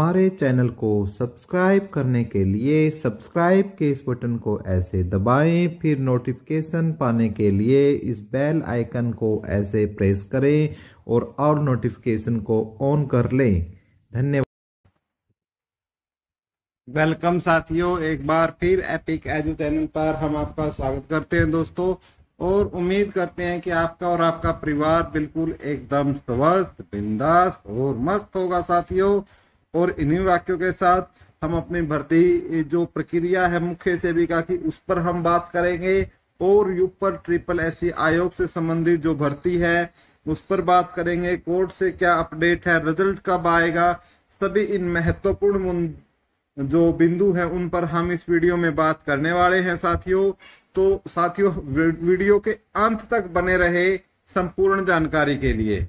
हमारे चैनल को सब्सक्राइब करने के लिए सब्सक्राइब के इस बटन को ऐसे दबाएं, फिर नोटिफिकेशन पाने के लिए इस बेल आइकन को ऐसे प्रेस करें और ऑल नोटिफिकेशन को ऑन कर लें। धन्यवाद। वेलकम साथियों, एक बार फिर एपिक एजू चैनल पर हम आपका स्वागत करते हैं दोस्तों, और उम्मीद करते हैं कि आपका और आपका परिवार बिल्कुल एकदम स्वस्थ, बिंदास और मस्त होगा साथियों। और इन्हीं वाक्यों के साथ हम अपनी भर्ती जो प्रक्रिया है मुख्य सेविका की, उस पर हम बात करेंगे, और यूपर ट्रिपल एससी आयोग से संबंधित जो भर्ती है उस पर बात करेंगे। कोर्ट से क्या अपडेट है, रिजल्ट कब आएगा, सभी इन महत्वपूर्ण जो बिंदु हैं उन पर हम इस वीडियो में बात करने वाले हैं साथियों। तो साथियों, वीडियो के अंत तक बने रहे संपूर्ण जानकारी के लिए।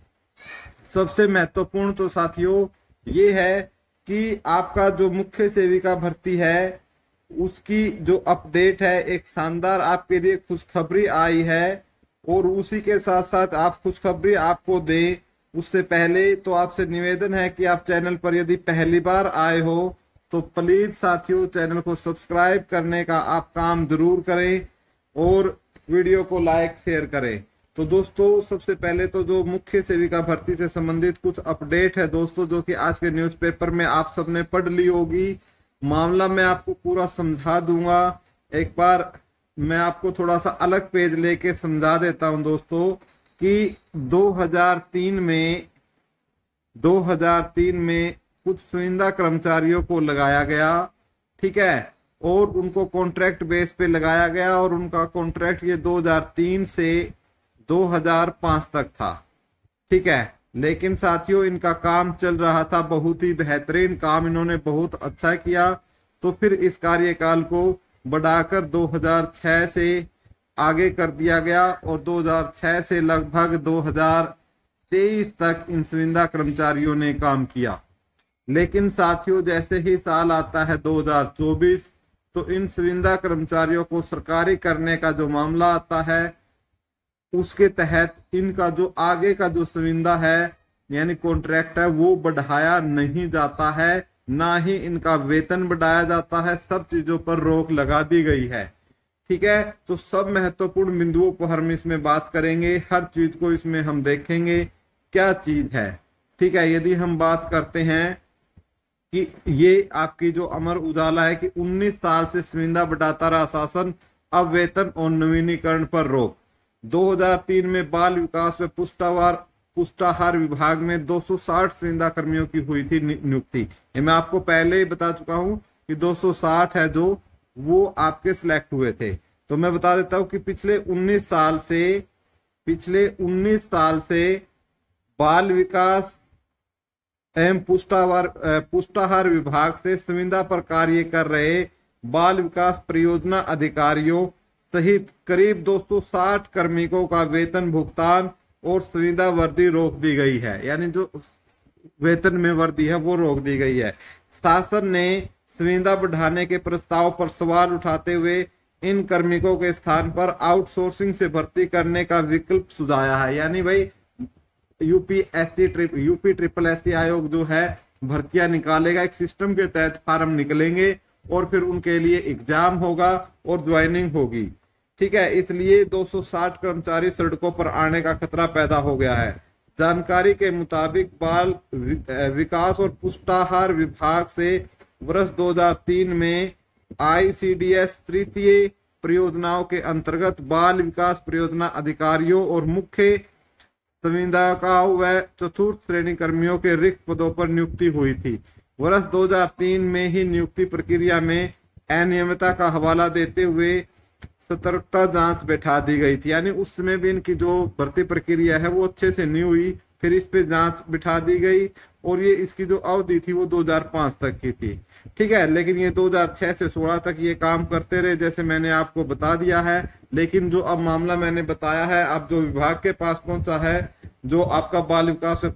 सबसे महत्वपूर्ण तो साथियों ये है कि आपका जो मुख्य सेविका भर्ती है उसकी जो अपडेट है, एक शानदार आपके लिए खुशखबरी आई है, और उसी के साथ साथ आप खुशखबरी आपको दें उससे पहले तो आपसे निवेदन है कि आप चैनल पर यदि पहली बार आए हो तो प्लीज साथियों चैनल को सब्सक्राइब करने का आप काम जरूर करें और वीडियो को लाइक शेयर करें। तो दोस्तों, सबसे पहले तो जो मुख्य सेविका भर्ती से संबंधित कुछ अपडेट है दोस्तों, जो कि आज के न्यूज़पेपर में आप सबने पढ़ ली होगी। मामला मैं आपको पूरा समझा दूंगा। एक बार मैं आपको थोड़ा सा अलग पेज लेके समझा देता हूं दोस्तों कि 2003 में कुछ चुनिंदा कर्मचारियों को लगाया गया, ठीक है, और उनको कॉन्ट्रैक्ट बेस पे लगाया गया, और उनका कॉन्ट्रैक्ट ये 2003 से 2005 तक था, ठीक है। लेकिन साथियों इनका काम चल रहा था, बहुत ही बेहतरीन काम, इन्होंने बहुत अच्छा किया। तो फिर इस कार्यकाल को बढ़ाकर 2006 से आगे कर दिया गया, और 2006 से लगभग 2023 तक इन चुनिंदा कर्मचारियों ने काम किया। लेकिन साथियों जैसे ही साल आता है 2024, तो इन चुनिंदा कर्मचारियों को सरकारी करने का जो मामला आता है उसके तहत इनका जो आगे का जो चुनिंदा है यानी कॉन्ट्रैक्ट है वो बढ़ाया नहीं जाता है, ना ही इनका वेतन बढ़ाया जाता है। सब चीजों पर रोक लगा दी गई है, ठीक है। तो सब महत्वपूर्ण बिंदुओं को हम इसमें बात करेंगे, हर चीज को इसमें हम देखेंगे क्या चीज है, ठीक है। यदि हम बात करते हैं कि ये आपकी जो अमर उजाला है कि 19 साल से चुनिंदा बढ़ाता रहा शासन, अब वेतन और नवीनीकरण पर रोक। 2003 में बाल विकास व पुष्टाहार विभाग में 260 चुनिंदा कर्मियों की हुई थी नियुक्ति। ये मैं आपको पहले ही बता चुका हूं कि 260 है जो वो आपके सिलेक्ट हुए थे। तो मैं बता देता हूं कि पिछले 19 साल से बाल विकास एवं पुष्टाहार विभाग से चुनिंदा पर कार्य कर रहे बाल विकास परियोजना अधिकारियों सहित करीब 260 कार्मिकों का वेतन भुगतान और चुनिंदा वर्दी रोक दी गई है, यानी जो वेतन में वर्दी है वो रोक दी गई है। शासन ने चुनिंदा बढ़ाने के प्रस्ताव पर सवाल उठाते हुए इन कार्मिकों के स्थान पर आउटसोर्सिंग से भर्ती करने का विकल्प सुझाया है। यानी भाई यूपी ट्रिपल एससी आयोग जो है भर्तियां निकालेगा, एक सिस्टम के तहत फार्म निकलेंगे और फिर उनके लिए एग्जाम होगा और ज्वाइनिंग होगी, ठीक है। इसलिए 260 कर्मचारी सड़कों पर आने का खतरा पैदा हो गया है। जानकारी के मुताबिक बाल विकास और पुष्टाहार विभाग से वर्ष 2003 में ICDS तृतीय परियोजनाओं के अंतर्गत बाल विकास परियोजना अधिकारियों और मुख्य संविदाकाओं व चतुर्थ श्रेणी कर्मियों के रिक्त पदों पर नियुक्ति हुई थी। वर्ष 2003 में ही नियुक्ति प्रक्रिया में अनियमितता का हवाला देते हुए सतर्कता जांच बैठा दी गई थी। यानी उस समय भी इनकी जो भर्ती प्रक्रिया है वो अच्छे से नहीं हुई, फिर इस पे जांच बिठा दी गई, और ये इसकी जो अवधि थी वो 2005 तक की थी, ठीक है। लेकिन ये 2006 से 16 तक ये काम करते रहे, जैसे मैंने आपको बता दिया है। लेकिन जो अब मामला मैंने बताया है, अब जो विभाग के पास पहुंचा है, जो आपका बाल विकास व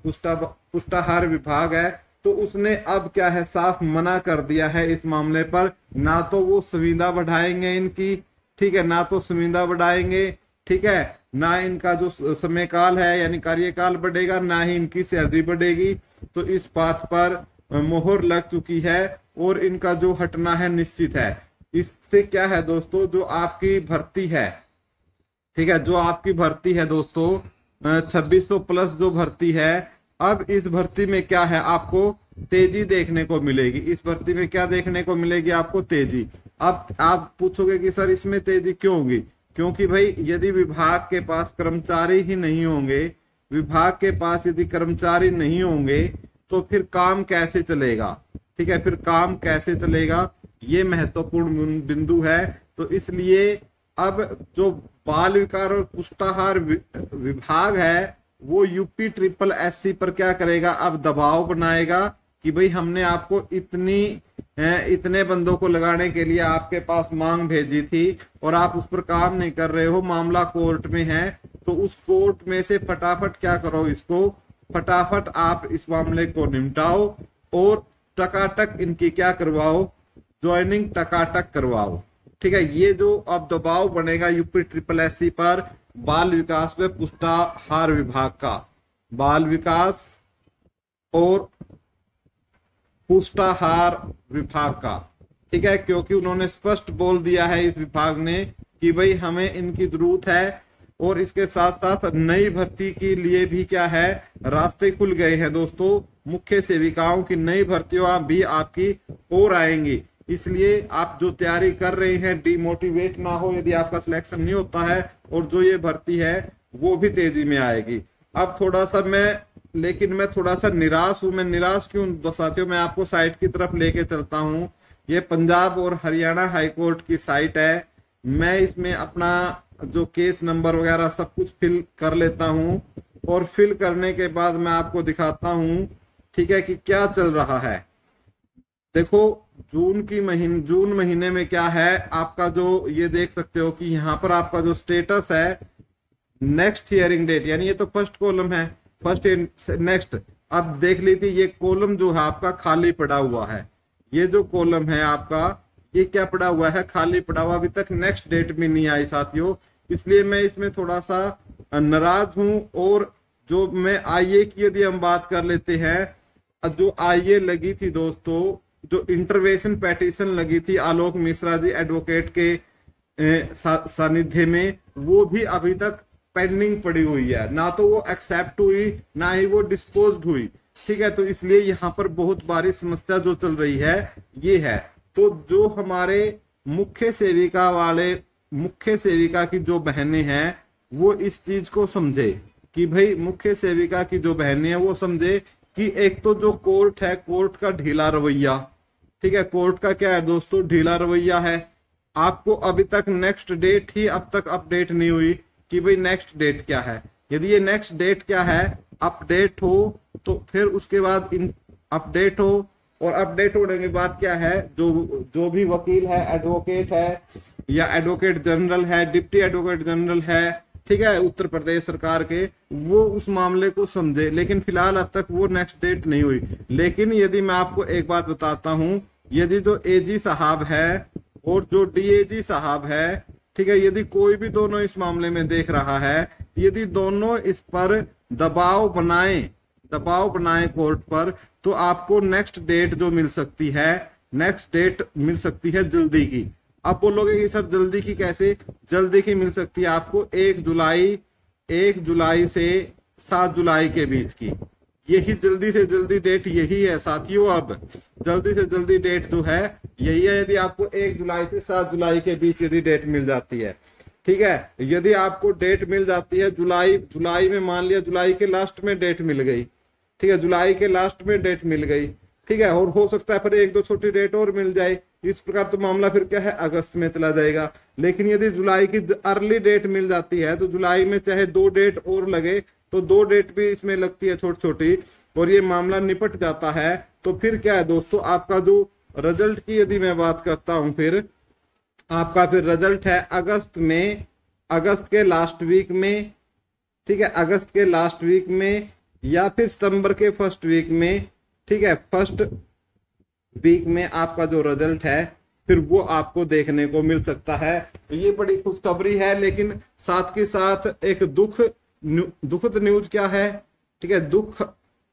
पुष्टाहार विभाग है, तो उसने अब क्या है साफ मना कर दिया है इस मामले पर। ना तो वो सुविधा बढ़ाएंगे इनकी, ठीक है, ना तो सुविधा बढ़ाएंगे, ठीक है, ना इनका जो समय काल है यानी कार्यकाल बढ़ेगा, ना ही इनकी सैलरी बढ़ेगी। तो इस बात पर मोहर लग चुकी है और इनका जो हटना है निश्चित है। इससे क्या है दोस्तों, जो आपकी भर्ती है, ठीक है, जो आपकी भर्ती है दोस्तों 2600 प्लस जो भर्ती है, अब इस भर्ती में क्या है, आपको तेजी देखने को मिलेगी। इस भर्ती में क्या देखने को मिलेगी, आपको तेजी। अब आप पूछोगे कि सर इसमें तेजी क्यों होगी, क्योंकि भाई यदि विभाग के पास कर्मचारी ही नहीं होंगे, विभाग के पास यदि कर्मचारी नहीं होंगे तो फिर काम कैसे चलेगा, ठीक है, फिर काम कैसे चलेगा, ये महत्वपूर्ण बिंदु है। तो इसलिए अब जो बाल विकार और पुष्टाहार विभाग है वो यूपी ट्रिपल एससी पर क्या करेगा, अब दबाव बनाएगा कि भाई हमने आपको इतने बंदों को लगाने के लिए आपके पास मांग भेजी थी और आप उस पर काम नहीं कर रहे हो, मामला कोर्ट में है, तो उस कोर्ट में से फटाफट क्या करो, इसको फटाफट आप इस मामले को निपटाओ और टकाटक इनकी क्या करवाओ, ज्वाइनिंग टकाटक करवाओ, ठीक है। ये जो अब दबाव बनेगा यूपी ट्रिपल एससी पर बाल विकास व पुष्टाहार विभाग का, बाल विकास और पुष्टाहार विभाग का, ठीक है, क्योंकि उन्होंने स्पष्ट बोल दिया है इस विभाग ने कि भाई हमें इनकी जरूरत है। और इसके साथ साथ नई भर्ती के लिए भी क्या है, रास्ते खुल गए हैं दोस्तों। मुख्य सेविकाओं की नई भर्तियां भी आपकी और आएंगी, इसलिए आप जो तैयारी कर रहे हैं डिमोटिवेट ना हो यदि आपका सिलेक्शन नहीं होता है, और जो ये भर्ती है वो भी तेजी में आएगी। अब थोड़ा सा मैं थोड़ा सा निराश हूं। मैं निराश क्यों साथियों, मैं आपको साइट की तरफ लेके चलता हूं। ये पंजाब और हरियाणा हाईकोर्ट की साइट है। मैं इसमें अपना जो केस नंबर वगैरह सब कुछ फिल कर लेता हूं और फिल करने के बाद मैं आपको दिखाता हूं, ठीक है, कि क्या चल रहा है। देखो जून महीने में क्या है आपका, जो ये देख सकते हो कि यहाँ पर आपका जो स्टेटस है नेक्स्ट हियरिंग डेट, यानी ये तो फर्स्ट कॉलम है, फर्स्ट नेक्स्ट। अब देख लीजिए ये कॉलम जो है आपका खाली पड़ा हुआ है, ये जो कॉलम है आपका ये क्या पड़ा हुआ है, खाली पड़ा हुआ, अभी तक नेक्स्ट डेट भी नहीं आई साथियों। इसलिए मैं इसमें थोड़ा सा नाराज हूं। और जो मैं आईए की यदि हम बात कर लेते हैं, जो आईए लगी थी दोस्तों, जो इंटरवेंशन पेटिशन लगी थी आलोक मिश्रा जी एडवोकेट के सानिध्य में, वो भी अभी तक पेंडिंग पड़ी हुई है, ना तो वो एक्सेप्ट हुई ना ही वो डिस्पोज्ड हुई, ठीक है। तो इसलिए यहाँ पर बहुत बड़ी समस्या जो चल रही है ये है। तो जो हमारे मुख्य सेविका की जो बहनें हैं वो इस चीज को समझे कि भाई मुख्य सेविका की जो बहनें हैं वो समझे कि एक तो जो कोर्ट है, कोर्ट का ढीला रवैया, ठीक है, कोर्ट का क्या है दोस्तों, ढीला रवैया है। आपको अभी तक नेक्स्ट डेट ही अब तक अपडेट नहीं हुई कि भाई नेक्स्ट डेट क्या है। यदि ये नेक्स्ट डेट क्या है अपडेट हो तो फिर उसके बाद अपडेट हो, और अपडेट होने के बाद क्या है, जो भी वकील है, एडवोकेट है या एडवोकेट जनरल है, डिप्टी एडवोकेट जनरल है, ठीक है, उत्तर प्रदेश सरकार के, वो उस मामले को समझे। लेकिन फिलहाल अब तक वो नेक्स्ट डेट नहीं हुई। लेकिन यदि मैं आपको एक बात बताता हूं, यदि जो एजी साहब है और जो डीएजी साहब है, ठीक है, यदि कोई भी दोनों इस मामले में देख रहा है, यदि दोनों इस पर दबाव बनाए कोर्ट पर, तो आपको नेक्स्ट डेट जो मिल सकती है, नेक्स्ट डेट मिल सकती है जल्दी की। आप बोलोगे कि सर जल्दी की कैसे, जल्दी की मिल सकती है आपको 1 जुलाई से 7 जुलाई के बीच की। यही जल्दी से जल्दी डेट यही है साथियों। अब जल्दी से जल्दी डेट जो है यही है। यदि आपको 1 जुलाई से 7 जुलाई के बीच यदि डेट मिल जाती है, ठीक है, यदि आपको डेट मिल जाती है जुलाई में, मान लिया जुलाई के लास्ट में डेट मिल गई, ठीक है, जुलाई के लास्ट में डेट मिल गई, ठीक है, और हो सकता है फिर 1-2 छोटी डेट और मिल जाए, इस प्रकार तो मामला फिर क्या है अगस्त में चला जाएगा। लेकिन यदि जुलाई की अर्ली डेट मिल जाती है तो जुलाई में चाहे 2 डेट और लगे तो 2 डेट भी इसमें लगती है छोटी छोटी, और ये मामला निपट जाता है। तो फिर क्या है दोस्तों, आपका जो रिजल्ट की यदि मैं बात करता हूं, फिर आपका फिर रिजल्ट है अगस्त के लास्ट वीक में, ठीक है, अगस्त के लास्ट वीक में या फिर सितंबर के फर्स्ट वीक में, ठीक है, फर्स्ट वीक में आपका जो रिजल्ट है फिर वो आपको देखने को मिल सकता है। तो ये बड़ी खुशखबरी है। लेकिन साथ के साथ एक दुखद न्यूज क्या है, ठीक है, दुख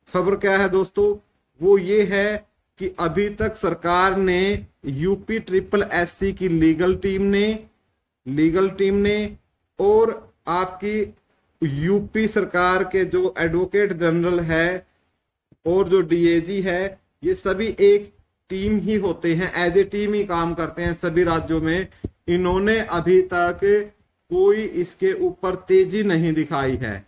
खबर क्या है दोस्तों, वो ये है कि अभी तक सरकार ने यूपी ट्रिपल एससी की लीगल टीम ने और आपकी यूपी सरकार के जो एडवोकेट जनरल है और जो डीएजी है, ये सभी एक टीम ही होते हैं, एज ए टीम ही काम करते हैं सभी राज्यों में। इन्होंने अभी तक कोई इसके ऊपर तेजी नहीं दिखाई है।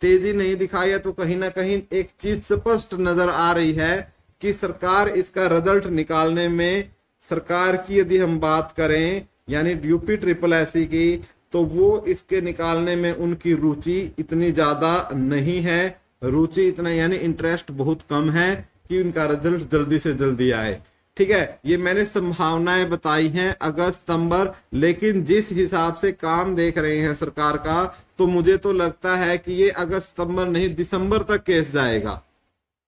तो कहीं ना कहीं एक चीज स्पष्ट नजर आ रही है कि सरकार इसका रिजल्ट निकालने में, सरकार की यदि हम बात करें यानी यूपी ट्रिपल एससी की, तो वो इसके निकालने में उनकी रुचि इतनी ज्यादा नहीं है। रुचि इतना यानी इंटरेस्ट बहुत कम है कि उनका रिजल्ट जल्दी से जल्दी आए। ठीक है, ये मैंने संभावनाएं बताई हैं अगस्त सितंबर, लेकिन जिस हिसाब से काम देख रहे हैं सरकार का, तो मुझे तो लगता है कि ये अगस्त सितंबर नहीं दिसंबर तक केस जाएगा।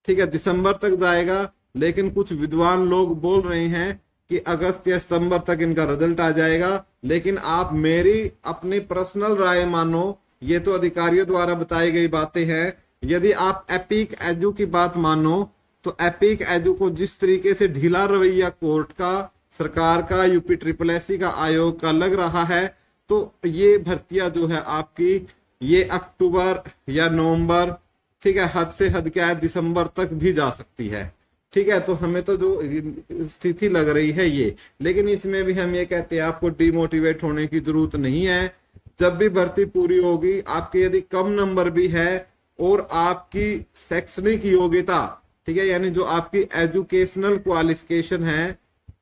ठीक है, दिसंबर तक जाएगा, लेकिन कुछ विद्वान लोग बोल रहे हैं कि अगस्त या सितंबर तक इनका रिजल्ट आ जाएगा। लेकिन आप मेरी अपनी पर्सनल राय मानो, ये तो अधिकारियों द्वारा बताई गई बातें हैं। यदि आप एपिक एजू की बात मानो, तो एपिक एजू को जिस तरीके से ढीला रवैया कोर्ट का, सरकार का, यूपी ट्रिपल एससी का, आयोग का लग रहा है, तो ये भर्तियां जो है आपकी ये अक्टूबर या नवंबर, ठीक है, हद से हद क्या है दिसंबर तक भी जा सकती है। ठीक है, तो हमें तो जो स्थिति लग रही है ये, लेकिन इसमें भी हम ये कहते हैं आपको डिमोटिवेट होने की जरूरत नहीं है। जब भी भर्ती पूरी होगी, आपके यदि कम नंबर भी है और आपकी शैक्षणिक योग्यता, ठीक है, यानी जो आपकी एजुकेशनल क्वालिफिकेशन है,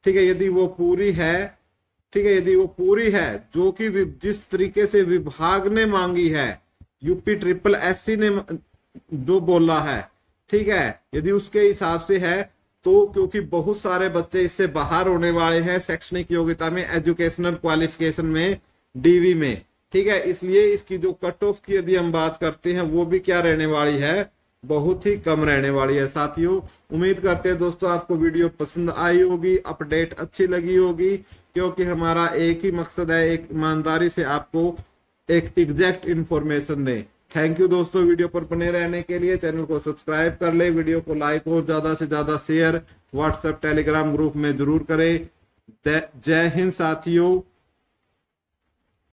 ठीक है, यदि वो पूरी है, ठीक है, यदि वो पूरी है जो कि जिस तरीके से विभाग ने मांगी है, यूपी ट्रिपल एससी ने जो बोला है, ठीक है, यदि उसके हिसाब से है, तो क्योंकि बहुत सारे बच्चे इससे बाहर होने वाले हैं शैक्षणिक योग्यता में, एजुकेशनल क्वालिफिकेशन में, डीवी में, ठीक है, इसलिए इसकी जो कट ऑफ की यदि हम बात करते हैं वो भी क्या रहने वाली है, बहुत ही कम रहने वाली है। साथियों, उम्मीद करते हैं दोस्तों आपको वीडियो पसंद आई होगी, अपडेट अच्छी लगी होगी, क्योंकि हमारा एक ही मकसद है, एक ईमानदारी से आपको एक एग्जैक्ट इंफॉर्मेशन दें। थैंक यू दोस्तों, वीडियो पर बने रहने के लिए। चैनल को सब्सक्राइब कर ले, वीडियो को लाइक और ज्यादा से ज्यादा शेयर व्हाट्सएप टेलीग्राम ग्रुप में जरूर करें। जय हिंद साथियों।